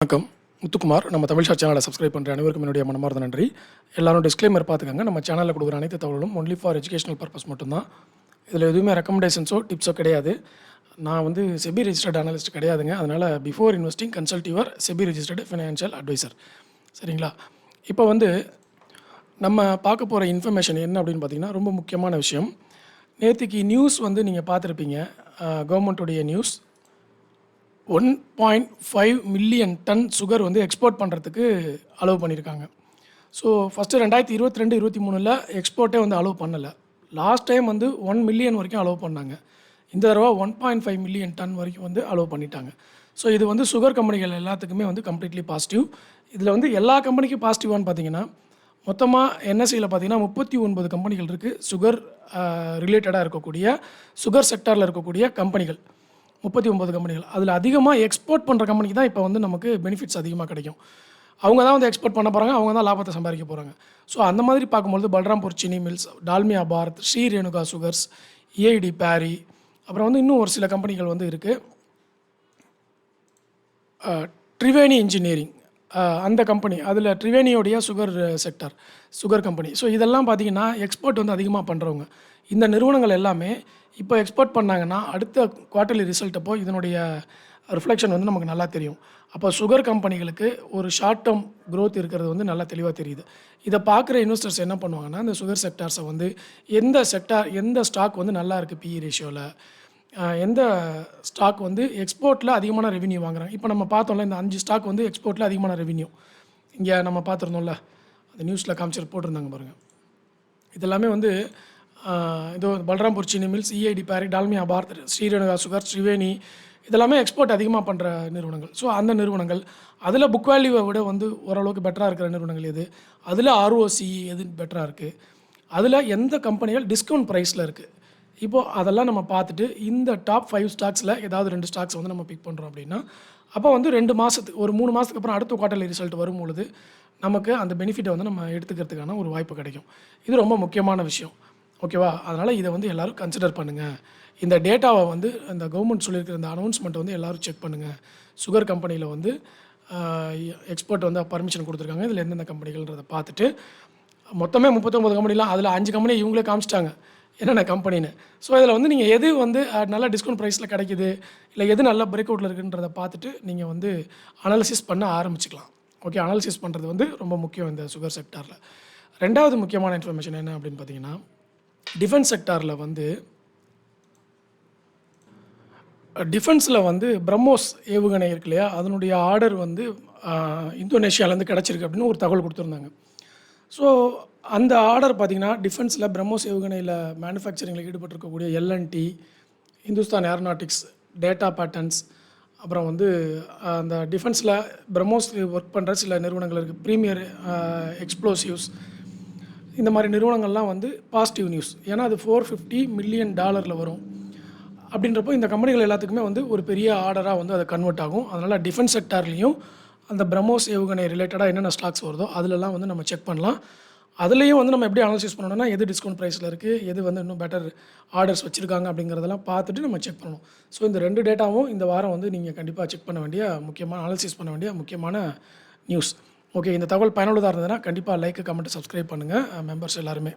வணக்கம். முத்துக்குமார். நம்ம தமிழ் ஷாட் சேனலை சப்ஸ்கிரைப் பண்ணுற அனைவருக்கும் என்னுடைய மனமார்ந்த நன்றி. எல்லாரும் டிஸ்க்ளைமர் பார்த்துக்கங்க. நம்ம சேனலில் கொடுக்குற அனைத்து தகவலும் ஒன்லி ஃபார் எஜுகேஷனல் பர்பஸ் மட்டும்தான். இதில் எதுவுமே ரெக்கமெண்டேஷன்ஸோ டிப்ஸோ கிடையாது. நான் வந்து செபி ரெஜிஸ்டர்ட் அனலிஸ்ட் கிடையாதுங்க. அதனால் before investing consult your SEBI registered financial adviser. சரிங்களா? இப்போ வந்து நம்ம பார்க்க போகிற இன்ஃபர்மேஷன் என்ன அப்படின்னு பார்த்தீங்கன்னா, ரொம்ப முக்கியமான விஷயம். நேற்றுக்கு நியூஸ் வந்து நீங்கள் பார்த்துருப்பீங்க. கவர்மெண்ட்டுடைய நியூஸ் 1.5 மில்லியன் டன் சுகர் வந்து எக்ஸ்போர்ட் பண்ணுறதுக்கு அலோவ் பண்ணியிருக்காங்க. ஸோ ஃபஸ்ட்டு 2022-23 எக்ஸ்போர்ட்டே வந்து அலோவ் பண்ணலை. லாஸ்ட் டைம் வந்து 1 மில்லியன் வரைக்கும் அலோவ் பண்ணாங்க. இந்த தடவை 1.5 மில்லியன் டன் வரைக்கும் வந்து அலோவ் பண்ணிட்டாங்க. ஸோ இது வந்து சுகர் கம்பெனிகள் எல்லாத்துக்குமே வந்து கம்ப்ளீட்லி பாசிட்டிவ். இதில் வந்து எல்லா கம்பெனிக்கும் பாசிட்டிவான்னு பார்த்தீங்கன்னா, மொத்தமாக என்எஸ்சியில் பார்த்தீங்கன்னா 39 கம்பெனிகள் இருக்குது. சுகர் ரிலேட்டடாக இருக்கக்கூடிய சுகர் செக்டாரில் இருக்கக்கூடிய கம்பெனிகள் 39 கம்பெனிகள். அதில் அதிகமாக எக்ஸ்போர்ட் பண்ணுற கம்பெனிக்கு தான் இப்போ வந்து நமக்கு பெனிஃபிட்ஸ் அதிகமாக கிடைக்கும். அவங்க தான் வந்து எக்ஸ்போர்ட் பண்ண போகிறாங்க, அவங்க தான் லாபத்தை சம்பாதிக்க போகிறாங்க. ஸோ அந்த மாதிரி பார்க்கும்போது Balrampur Chini Mills, Dalmia Bharat, Shree Renuka Sugars, EID Parry, அப்புறம் வந்து இன்னும் ஒரு சில கம்பெனிகள் வந்து இருக்குது. ட்ரிவேணி இன்ஜினியரிங் அந்த கம்பெனி, அதில் ட்ரிவேணியோடைய sugar sector, sugar company. So இதெல்லாம் பார்த்திங்கன்னா எக்ஸ்போர்ட் வந்து அதிகமாக பண்ணுறவங்க. இந்த நிறுவனங்கள் எல்லாமே இப்போ எக்ஸ்போர்ட் பண்ணாங்கன்னா அடுத்த குவார்ட்டர்லி ரிசல்ட் அப்போ இதனுடைய ரிஃப்ளெக்ஷன் வந்து நமக்கு நல்லா தெரியும். அப்போ சுகர் கம்பெனிகளுக்கு ஒரு ஷார்ட் டேர்ம் க்ரோத் இருக்கிறது வந்து நல்லா தெளிவாக தெரியுது. இதை பார்க்குற இன்வெஸ்டர்ஸ் என்ன பண்ணுவாங்கன்னா, இந்த சுகர் செக்டார்ஸை வந்து எந்த ஸ்டாக் வந்து நல்லா இருக்குது பிஇ ரேஷியோவில், எந்த ஸ்டாக் வந்து எக்ஸ்போர்ட்டில் அதிகமான ரெவென்யூ வாங்குறாங்க. இப்போ நம்ம பார்த்தோம்ல, இந்த 5 ஸ்டாக் வந்து எக்ஸ்போர்ட்டில் அதிகமான ரெவென்யூ இங்கே நம்ம பார்த்துருந்தோம்ல, அந்த நியூஸில் காமிச்சு போட்டிருந்தாங்க பாருங்கள். இதெல்லாமே வந்து இதோ பல்ராம்பூர் சீனி மில்ஸ், இஐடி பேரி, டால்மியா பாரத், ஸ்ரீ ரேணுகா சுகர், த்ரிவேணி, இதெல்லாமே எக்ஸ்போர்ட் அதிகமாக பண்ணுற நிறுவனங்கள். ஸோ அந்த நிறுவனங்கள் அதில் புக் வேல்யூவை விட வந்து ஓரளவுக்கு பெட்டராக இருக்கிற நிறுவனங்கள் எது, அதில் ஆர்ஓசிஇ எது பெட்டராக இருக்குது, அதில் எந்த கம்பெனிகள் டிஸ்கவுண்ட் ப்ரைஸில் இருக்குது. இப்போது அதெல்லாம் நம்ம பார்த்துட்டு இந்த டாப் 5 ஸ்டாக்ஸில் ஏதாவது 2 ஸ்டாக்ஸ் வந்து நம்ம பிக் பண்ணுறோம் அப்படின்னா, அப்போ வந்து 2 மாதத்துக்கு, ஒரு 3 மாதத்துக்கு அப்புறம் அடுத்த குவார்ட்டர்லி ரிசல்ட் வரும்பொழுது நமக்கு அந்த பெனிஃபிட்டை வந்து நம்ம எடுத்துக்கிறதுக்கான ஒரு வாய்ப்பு கிடைக்கும். இது ரொம்ப முக்கியமான விஷயம். ஓகேவா? அதனால் இதை வந்து எல்லோரும் கன்சிடர் பண்ணுங்கள். இந்த டேட்டாவை வந்து இந்த கவர்மெண்ட் சொல்லியிருக்கிற இந்த அனௌன்ஸ்மெண்ட்டை வந்து எல்லோரும் செக் பண்ணுங்கள். சுகர் கம்பெனியில் வந்து எக்ஸ்போர்ட் வந்து பர்மிஷன் கொடுத்துருக்காங்க. இதில் எந்தெந்த கம்பெனிகள்ன்றதை பார்த்துட்டு, மொத்தமே 39 கம்பெனிலாம், அதில் 5 கம்பெனி இவங்களே காமிச்சிட்டாங்க என்னென்ன கம்பெனின்னு. ஸோ இதில் வந்து நீங்கள் எது வந்து நல்ல டிஸ்கவுண்ட் ப்ரைஸில் கிடைக்குது, இல்லை எது நல்ல பிரேக் அவுட்டில் இருக்குன்றதை பார்த்துட்டு நீங்கள் வந்து அனாலிசிஸ் பண்ண ஆரம்பிச்சிக்கலாம். ஓகே, அனாலிசிஸ் பண்ணுறது வந்து ரொம்ப முக்கியம் இந்த சுகர் செக்டாரில். ரெண்டாவது முக்கியமான இன்ஃபர்மேஷன் என்ன அப்படின்னு பார்த்தீங்கன்னா, டிஃபென்ஸ் செக்டாரில் வந்து டிஃபென்ஸில் வந்து பிரம்மோஸ் ஏவுகணை இருக்கு இல்லையா, அதனுடைய ஆர்டர் வந்து இந்தோனேஷியாவிலேருந்து கிடச்சிருக்கு அப்படின்னு ஒரு தகவல் கொடுத்துருந்தாங்க. ஸோ அந்த ஆர்டர் பார்த்திங்கன்னா, டிஃபென்ஸில் பிரம்மோஸ் ஏவுகணையில் மேனுஃபேக்சரிங்கில் ஈடுபட்டிருக்கக்கூடிய LNT, Hindustan Aeronautics, data patterns, அப்புறம் வந்து அந்த டிஃபென்ஸில் பிரம்மோஸ் ஒர்க் பண்ணுற சில நிறுவனங்கள் இருக்குது, ப்ரீமியர் எக்ஸ்ப்ளோசிவ்ஸ், இந்த மாதிரி நிறுவனங்கள்லாம் வந்து பாசிட்டிவ் நியூஸ். ஏன்னா அது $450 மில்லியன் வரும். அப்படின்றப்போ இந்த கம்பெனிகள் எல்லாத்துக்குமே வந்து ஒரு பெரிய ஆர்டராக வந்து அது கன்வெர்ட் ஆகும். அதனால் டிஃபென்ஸ் செக்டார்லேயும் அந்த பிரம்மோஸ் ஏவுகணை ரிலேட்டடாக என்னென்ன ஸ்டாக்ஸ் வருதோ அதிலெல்லாம் வந்து நம்ம செக் பண்ணலாம். அதுலேயும் வந்து நம்ம எப்படி அனாலிசிஸ் பண்ணணும்னா, எது டிஸ்கவுண்ட் ப்ரைஸில் இருக்குது, எது வந்து இன்னும் பெட்டர் ஆர்டர்ஸ் வச்சுருக்காங்க அப்படிங்கிறதெல்லாம் பார்த்துட்டு நம்ம செக் பண்ணணும். ஸோ இந்த 2 டேட்டாவும் இந்த வாரம் வந்து நீங்கள் கண்டிப்பாக செக் பண்ண வேண்டிய அனாலிசிஸ் பண்ண வேண்டிய முக்கியமான நியூஸ். ஓகே, இந்த தகவல் பயனுள்ளதாக இருந்ததுன்னா கண்டிப்பாக லைக், கமெண்ட், சப்ஸ்கிரைப் பண்ணுங்கள் மெம்பர்ஸ் எல்லாருமே.